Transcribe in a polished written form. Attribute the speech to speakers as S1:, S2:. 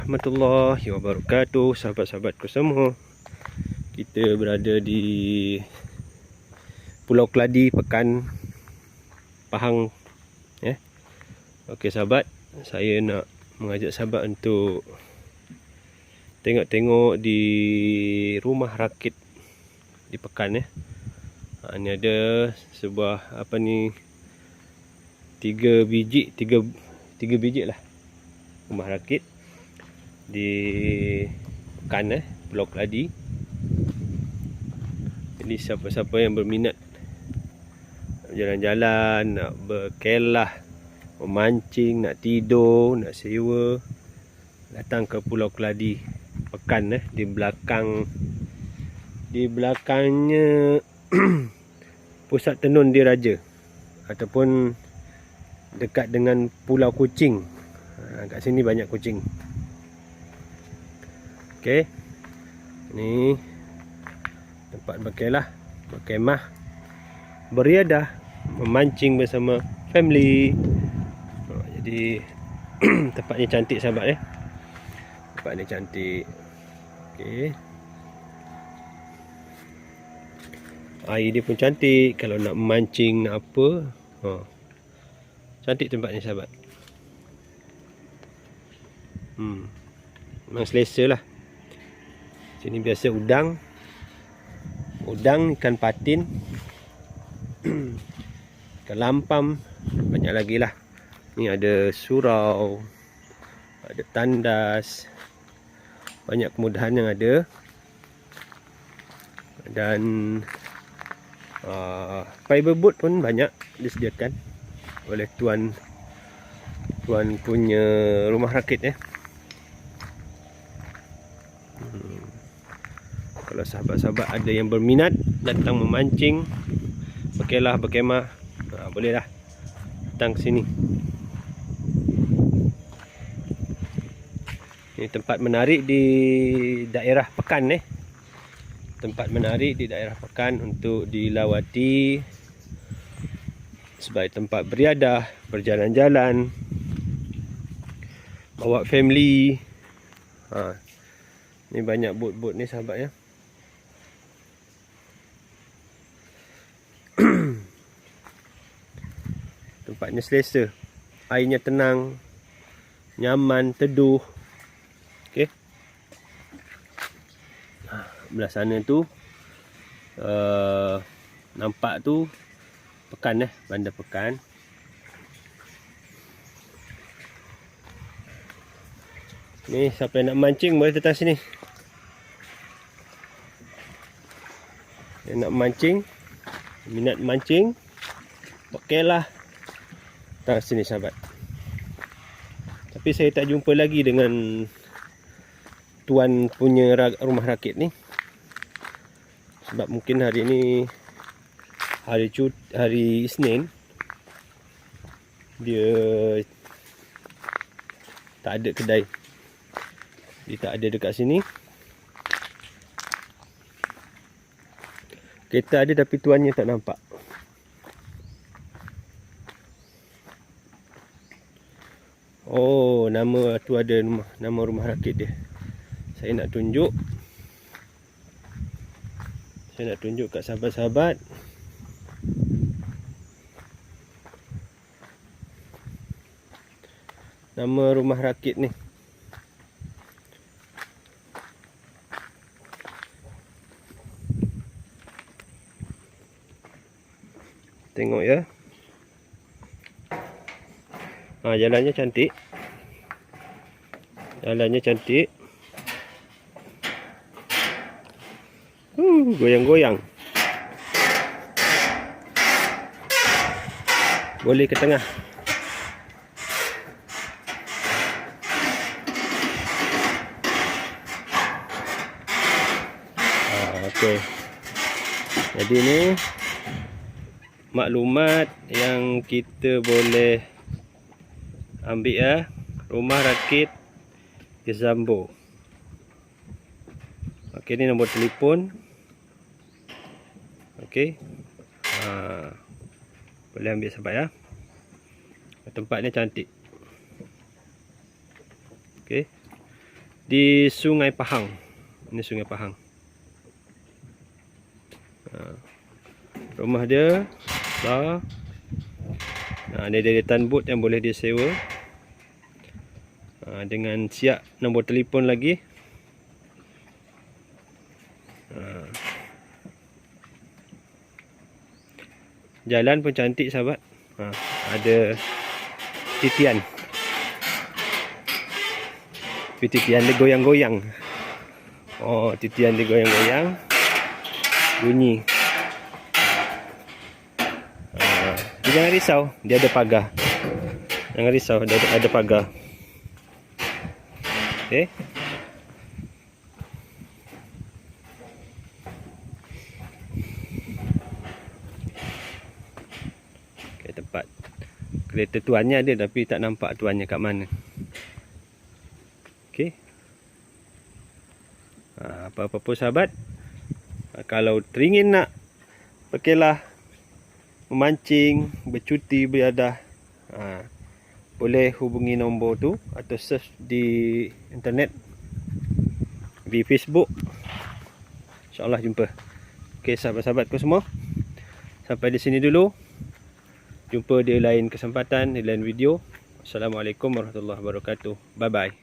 S1: Warahmatullahi wabarakatuh, sahabat-sahabatku semua. Kita berada di Pulau Keladi, Pekan Pahang ya. Okey sahabat, saya nak mengajak sahabat untuk tengok-tengok di rumah rakit di Pekan ya. Ini ada sebuah tiga biji lah rumah rakit di Pekan Pulau Keladi. Jadi siapa-siapa yang berminat jalan-jalan, nak berkelah, memancing, nak tidur, nak sewa, datang ke Pulau Keladi Pekan di belakangnya Pusat Tenun Diraja ataupun dekat dengan Pulau Kuching. Kat sini banyak kucing. Okey. Ni tempat berkelah, berkemah, beriadah, memancing bersama family. Jadi tempatnya cantik sahabat ya. Tempatnya cantik. Okey. Air dia pun cantik. Kalau nak memancing, nak apa, cantik tempatnya sahabat. Memang selesa lah. Sini biasa udang, ikan patin, ikan lampam, banyak lagi lah. Ni ada surau, ada tandas, banyak kemudahan yang ada. Dan fiber boat pun banyak disediakan oleh tuan punya rumah rakit ya. Kalau sahabat-sahabat ada yang berminat datang memancing, berkelah, berkemah, bolehlah datang sini. Ini tempat menarik di daerah Pekan Tempat menarik di daerah Pekan untuk dilawati sebagai tempat beriadah, berjalan-jalan, bawa family. Ni banyak bot-bot ni sahabat ya. Tempatnya selesa, airnya tenang, nyaman, teduh. Okey. Belah sana tu nampak tu Pekan Bandar Pekan. Ni siapa yang nak mancing boleh datang sini. Yang nak mancing, minat mancing, okeylah, datang sini sahabat. Tapi saya tak jumpa lagi dengan tuan punya rumah rakit ni. Sebab mungkin hari ni hari Isnin, dia tak ada kedai. Dia tak ada dekat sini. Kereta ada tapi tuannya tak nampak. Oh, nama tu ada nama rumah rakit dia. Saya nak tunjuk kat sahabat-sahabat. Nama rumah rakit ni. Tengok ya. Jalannya cantik. Goyang-goyang. Boleh ke tengah. Okey. Jadi ni maklumat yang kita boleh ambil ya. Rumah rakit Gezambo. Okey, ni nombor telefon. Okey. Boleh ambil sahabat ya. Tempatnya cantik. Okey. di Sungai Pahang. Ini Sungai Pahang. Rumah dia besar. Dia ada tanbut yang boleh disewa. Dengan siap nombor telefon lagi. Jalan pun cantik sahabat. Ada titian. Titian dia goyang-goyang. Oh, titian dia goyang-goyang. Bunyi. Jangan risau, dia ada pagar. Jangan risau, dia ada pagar. Okey. Okey, tempat kereta tuannya ada tapi tak nampak tuannya kat mana. Okey. Apa-apa pun sahabat, kalau teringin nak berkelah, memancing, bercuti, beriadah, boleh hubungi nombor tu atau search di internet, di Facebook. InsyaAllah jumpa. Okey sahabat-sahabatku semua, sampai di sini dulu. Jumpa di lain kesempatan, di lain video. Assalamualaikum warahmatullahi wabarakatuh. Bye bye.